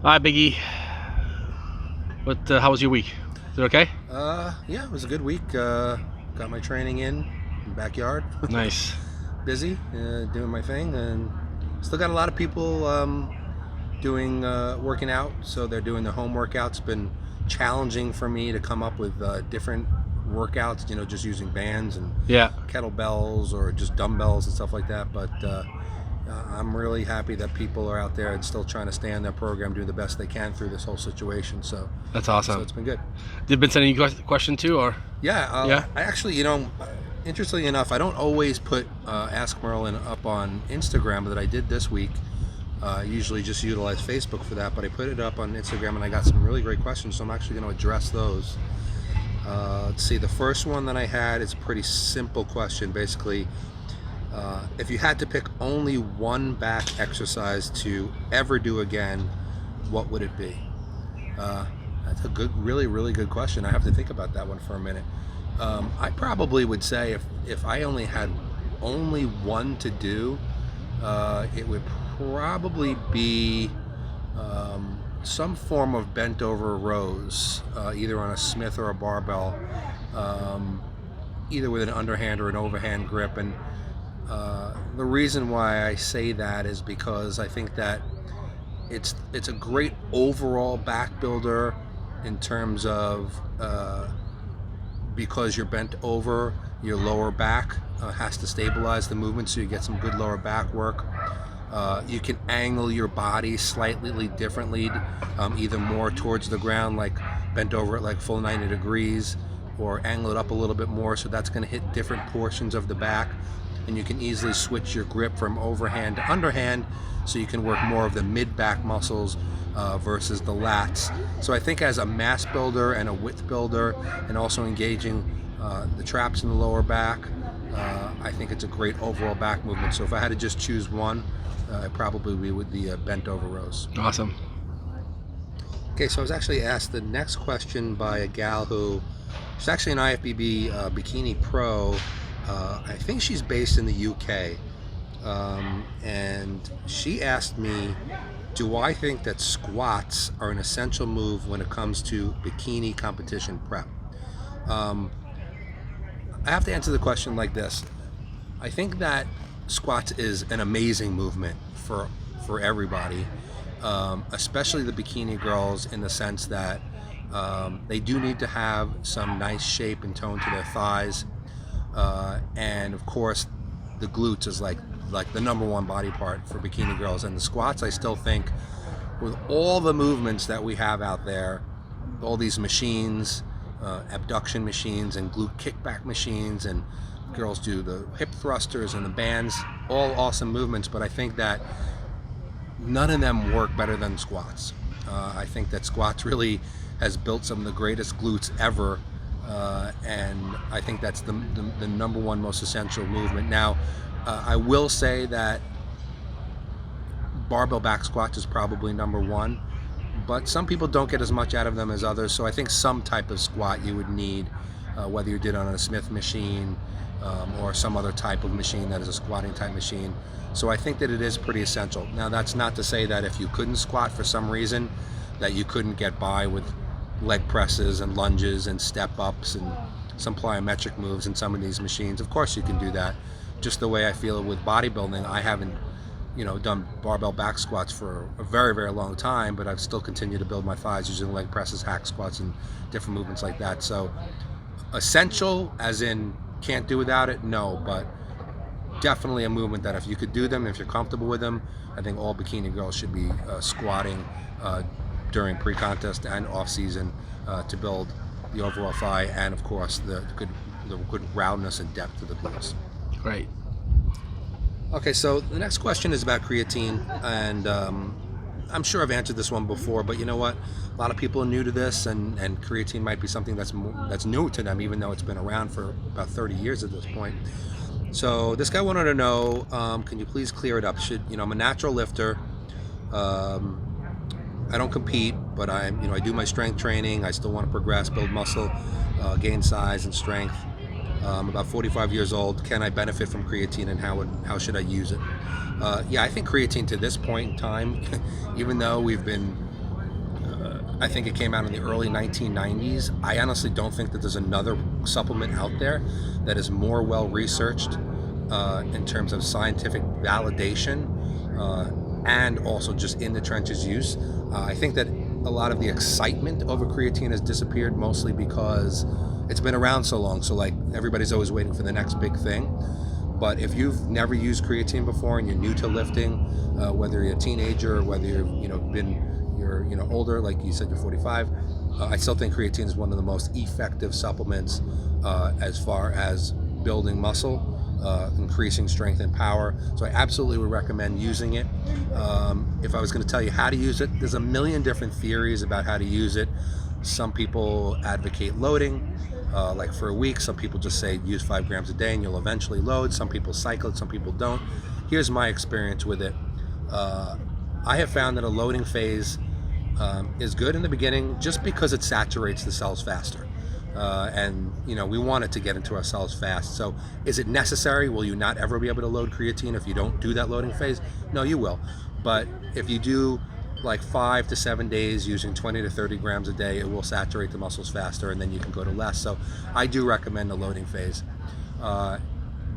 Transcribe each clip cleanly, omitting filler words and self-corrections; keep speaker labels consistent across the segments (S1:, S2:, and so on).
S1: Hi, Biggie. How was your week? Is it okay?
S2: Yeah, it was a good week. Got my training in the backyard.
S1: Nice.
S2: Busy, doing my thing, and still got a lot of people doing working out. So they're doing their home workouts. It's been challenging for me to come up with different workouts. Just using bands and
S1: Yeah,
S2: kettlebells or just dumbbells and stuff like that. But I'm really happy that people are out there and still trying to stay on their program, do the best they can through this whole situation.
S1: that's
S2: So
S1: awesome.
S2: it's been good.
S1: Did Ben send any question too, or?
S2: Yeah,
S1: Yeah.
S2: I actually, interestingly enough, I don't always put Ask Merlin up on Instagram, but I did this week. I usually just utilize Facebook for that, but I put it up on Instagram and I got some really great questions, so I'm actually going to address those. Let's see, the first one that I had is a pretty simple question. Basically, if you had to pick only one back exercise to ever do again, what would it be? That's a good, really, really good question. I have to think about that one for a minute. I probably would say if I only had only one to do, it would probably be some form of bent over rows, either on a Smith or a barbell, either with an underhand or an overhand grip. And the reason why I say that is because I think that it's a great overall back builder in terms of because you're bent over, your lower back has to stabilize the movement, so you get some good lower back work. You can angle your body slightly differently, either more towards the ground, like bent over at like full 90 degrees, or angle it up a little bit more, so that's going to hit different portions of the back. And you can easily switch your grip from overhand to underhand, so you can work more of the mid-back muscles versus the lats. So I think as a mass builder and a width builder, and also engaging the traps in the lower back, I think it's a great overall back movement. So if I had to just choose one, it probably be with the bent over rows.
S1: Awesome.
S2: Okay, so I was actually asked the next question by a gal who she's actually an IFBB bikini pro. I think she's based in the UK, and she asked me, do I think that squats are an essential move when it comes to bikini competition prep? I have to answer the question like this. I think that squats is an amazing movement for everybody, especially the bikini girls, in the sense that they do need to have some nice shape and tone to their thighs. And of course, the glutes is like the number one body part for bikini girls. And the squats, I still think, with all the movements that we have out there, all these machines, abduction machines and glute kickback machines, and girls do the hip thrusters and the bands, all awesome movements, but I think that none of them work better than squats. I think that squats really has built some of the greatest glutes ever. And I think that's the number one most essential movement. Now, I will say that barbell back squats is probably number one, but some people don't get as much out of them as others. So I think some type of squat you would need, whether you did on a Smith machine or some other type of machine that is a squatting type machine. So I think that it is pretty essential. Now, that's not to say that if you couldn't squat for some reason, that you couldn't get by with leg presses and lunges and step ups and some plyometric moves in some of these machines. Of course you can do that. Just the way I feel with bodybuilding, I haven't done barbell back squats for a very, very long time, but I've still continued to build my thighs using leg presses, hack squats, and different movements like that. So essential as in can't do without it, no, but definitely a movement that if you could do them, if you're comfortable with them, I think all bikini girls should be squatting during pre-contest and off-season to build the overall thigh, and of course the good roundness and depth of the glutes.
S1: Great.
S2: Okay, so the next question is about creatine, and I'm sure I've answered this one before, but you know what? A lot of people are new to this, and creatine might be something that's new to them, even though it's been around for about 30 years at this point. So this guy wanted to know, can you please clear it up? I'm a natural lifter. I don't compete, but I do my strength training. I still want to progress, build muscle, gain size and strength. I'm about 45 years old. Can I benefit from creatine, and how should I use it? Yeah, I think creatine to this point in time, even though we've been I think it came out in the early 1990s. I honestly don't think that there's another supplement out there that is more well researched in terms of scientific validation and also just in the trenches use. I think that a lot of the excitement over creatine has disappeared, mostly because it's been around so long. So like everybody's always waiting for the next big thing. But if you've never used creatine before and you're new to lifting, whether you're a teenager or whether you're older, like you said, you're 45, I still think creatine is one of the most effective supplements as far as building muscle, increasing strength and power. So I absolutely would recommend using it. If I was going to tell you how to use it, there's a million different theories about how to use it. Some people advocate loading, like for a week. Some people just say use 5 grams a day and you'll eventually load. Some people cycle it, some people don't. Here's my experience with it. I have found that a loading phase is good in the beginning just because it saturates the cells faster. And we want it to get into our cells fast. So is it necessary? Will you not ever be able to load creatine if you don't do that loading phase? No, you will. But if you do like 5 to 7 days using 20 to 30 grams a day, it will saturate the muscles faster, and then you can go to less. So I do recommend the loading phase.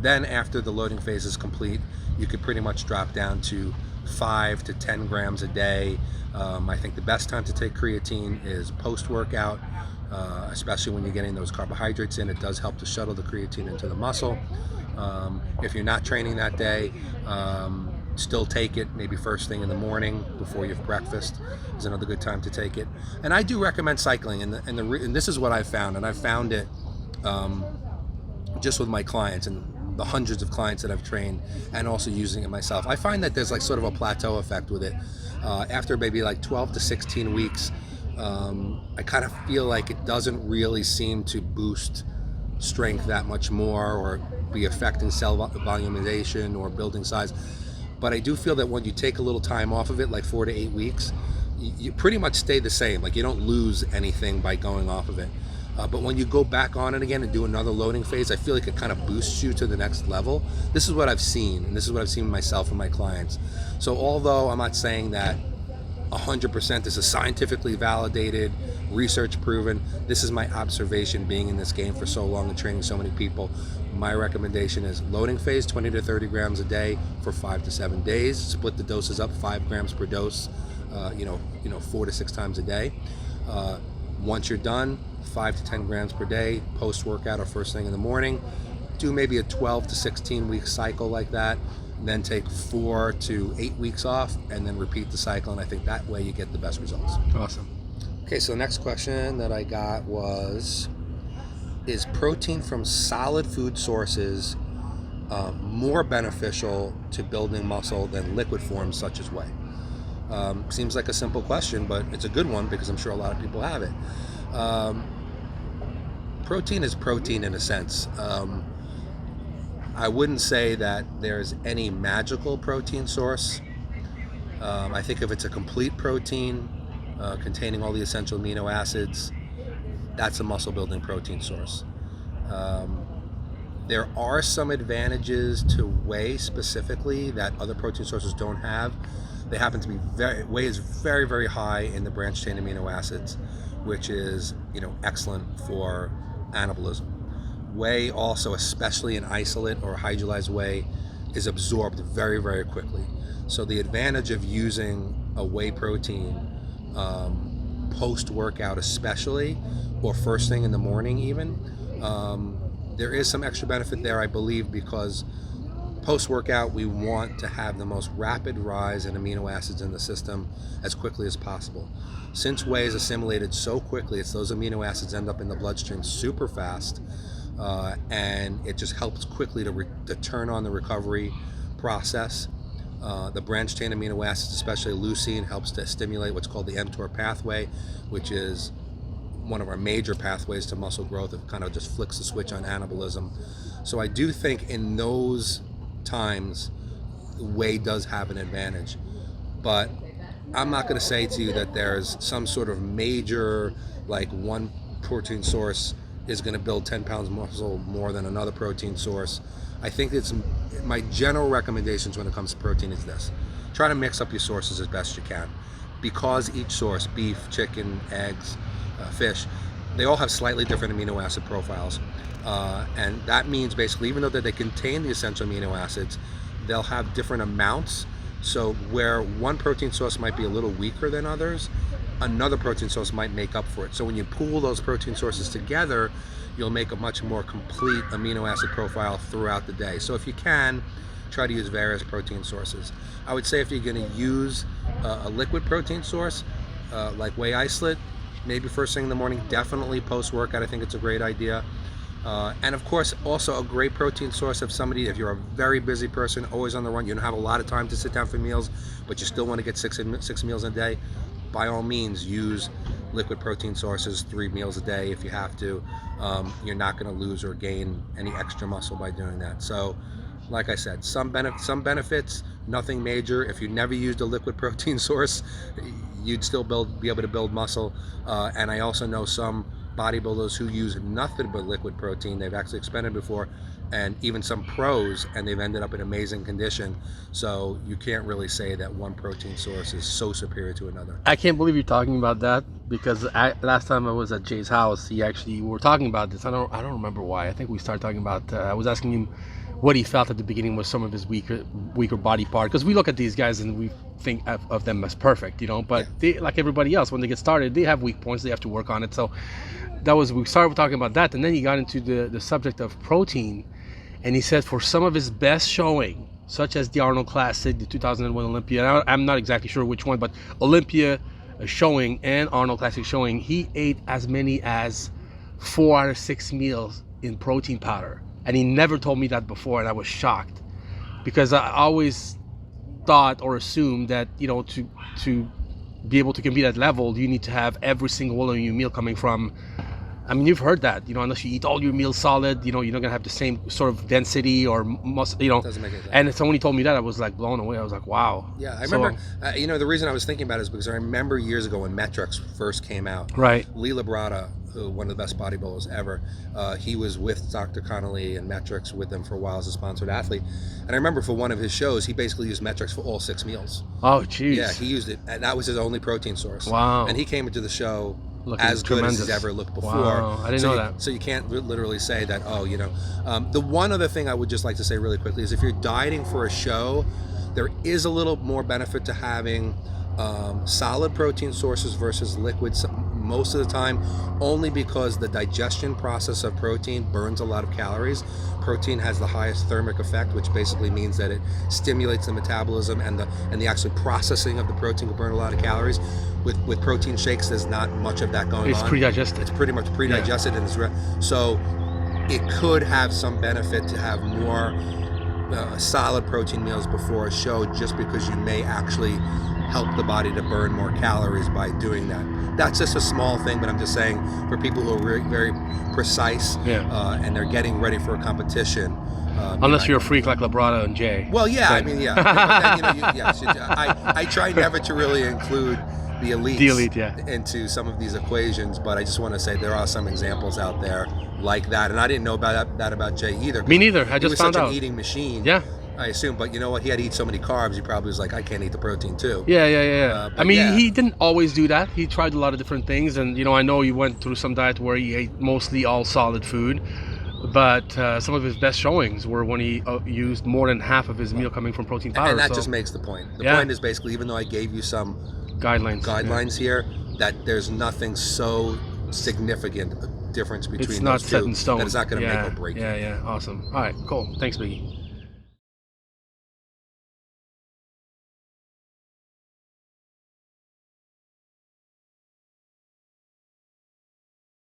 S2: Then after the loading phase is complete, you could pretty much drop down to 5 to 10 grams a day. I think the best time to take creatine is post-workout, especially when you're getting those carbohydrates in. It does help to shuttle the creatine into the muscle. If you're not training that day, still take it maybe first thing in the morning before you have breakfast is another good time to take it. And I do recommend cycling, and this is what I've found, and I've found it just with my clients and the hundreds of clients that I've trained, and also using it myself. I find that there's like sort of a plateau effect with it. After maybe like 12 to 16 weeks, I kind of feel like it doesn't really seem to boost strength that much more or be affecting cell volumization or building size. But I do feel that when you take a little time off of it, like 4 to 8 weeks, you pretty much stay the same. Like you don't lose anything by going off of it. But when you go back on it again and do another loading phase, I feel like it kind of boosts you to the next level. This is what I've seen, and this is what I've seen with myself and my clients. So although I'm not saying that 100% this is scientifically validated, research proven, this is my observation being in this game for so long and training so many people. My recommendation is loading phase, 20 to 30 grams a day for 5 to 7 days. Split the doses up, 5 grams per dose, 4 to 6 times a day. Once you're done, 5 to 10 grams per day, post-workout or first thing in the morning. Do maybe a 12 to 16 week cycle like that, and then take 4 to 8 weeks off, and then repeat the cycle, and I think that way you get the best results.
S1: Awesome.
S2: Okay, so the next question that I got was, is protein from solid food sources more beneficial to building muscle than liquid forms such as whey? Seems like a simple question, but it's a good one because I'm sure a lot of people have it. Protein is protein in a sense. I wouldn't say that there's any magical protein source. I think if it's a complete protein containing all the essential amino acids, that's a muscle building protein source. There are some advantages to whey specifically that other protein sources don't have. They happen to be whey is very, very high in the branched chain amino acids, which is excellent for anabolism. Whey also, especially in isolate or hydrolyzed whey, is absorbed very, very quickly. So the advantage of using a whey protein post-workout especially, or first thing in the morning even, there is some extra benefit there, I believe, because post-workout we want to have the most rapid rise in amino acids in the system as quickly as possible. Since whey is assimilated so quickly, it's those amino acids end up in the bloodstream super fast, and it just helps quickly to turn on the recovery process. The branched chain amino acids, especially leucine, helps to stimulate what's called the mTOR pathway, which is one of our major pathways to muscle growth. It kind of just flicks the switch on anabolism. So I do think in those times, whey does have an advantage. But I'm not going to say to you that there's some sort of major, like one protein source is going to build 10 pounds muscle more than another protein source. I think it's my general recommendations when it comes to protein is this: try to mix up your sources as best you can. because each source, beef, chicken, eggs, fish, they all have slightly different amino acid profiles. And that means basically, even though that they contain the essential amino acids, they'll have different amounts. So where one protein source might be a little weaker than others, another protein source might make up for it. So when you pool those protein sources together, you'll make a much more complete amino acid profile throughout the day. So if you can, try to use various protein sources. I would say if you're going to use a liquid protein source, like whey isolate, maybe first thing in the morning, definitely post-workout. I think it's a great idea. And of course, also a great protein source if you're a very busy person, always on the run, you don't have a lot of time to sit down for meals, but you still want to get six meals a day, by all means, use liquid protein sources, 3 meals a day if you have to. You're not going to lose or gain any extra muscle by doing that. So, like I said, some benefits, nothing major. If you never used a liquid protein source, you'd still be able to build muscle. And I also know some bodybuilders who use nothing but liquid protein. They've actually experimented before, and even some pros, and they've ended up in amazing condition. So you can't really say that one protein source is so superior to another.
S1: I can't believe you're talking about that, because last time I was at Jay's house, we were talking about this. I don't remember why. I think we started talking about. I was asking him what he felt at the beginning was some of his weaker body part, because we look at these guys and we think of them as perfect, but they, like everybody else, when they get started, they have weak points, they have to work on it. So we started talking about that, and then he got into the subject of protein, and he said for some of his best showing, such as the Arnold Classic, the 2001 Olympia, I'm not exactly sure which one, but Olympia showing and Arnold Classic showing, he ate as many as 4 out of 6 meals in protein powder. And he never told me that before, and I was shocked, because I always thought or assumed that to be able to compete at level, you need to have every single one of your meal coming from. I mean, you've heard that, unless you eat all your meals solid, you're not gonna have the same sort of density or muscle,
S2: Doesn't make any sense.
S1: And so when he told me that, I was like blown away. I was like, wow.
S2: Yeah, I remember. The reason I was thinking about it is because I remember years ago when Metrics first came out.
S1: Right.
S2: Lee Labrada, one of the best bodybuilders ever, he was with Dr. Connolly and Metrics with them for a while as a sponsored athlete. And I remember for one of his shows, he basically used Metrics for all 6 meals.
S1: Oh, jeez.
S2: Yeah, he used it, and that was his only protein source.
S1: Wow.
S2: And he came into the show
S1: looking
S2: as good
S1: tremendous.
S2: as he's ever looked before.
S1: Wow, I didn't know that.
S2: So you can't literally say that, the one other thing I would just like to say really quickly is if you're dieting for a show, there is a little more benefit to having solid protein sources versus liquids most of the time, only because the digestion process of protein burns a lot of calories. Protein has the highest thermic effect, which basically means that it stimulates the metabolism, and the actual processing of the protein will burn a lot of calories. With protein shakes, there's not much of that going on.
S1: It's pre-digested.
S2: It's pretty much pre-digested, and so it could have some benefit to have more solid protein meals before a show, just because you may actually help the body to burn more calories by doing that. That's just a small thing, but I'm just saying for people who are very precise and they're getting ready for a competition.
S1: Unless you're a freak like Labrada and Jay.
S2: Well, yeah, I mean, yeah. But then, I try never to really include the elites into some of these equations, but I just want to say there are some examples out there like that, and I didn't know about that about Jay either.
S1: Me neither. I just found out.
S2: He was such an eating machine.
S1: Yeah.
S2: I assume, but you know what? He had to eat so many carbs. He probably was like, I can't eat the protein too.
S1: Yeah. He didn't always do that. He tried a lot of different things, and I know he went through some diet where he ate mostly all solid food. But some of his best showings were when he used more than half of his meal coming from protein powder.
S2: And that just makes the point. The point is basically, even though I gave you some guidelines here, that there's nothing so significant a difference between
S1: it's not
S2: those
S1: set
S2: two
S1: in stone.
S2: that it's not going to make or break you.
S1: Yeah. Awesome. All right, cool. Thanks, Biggie.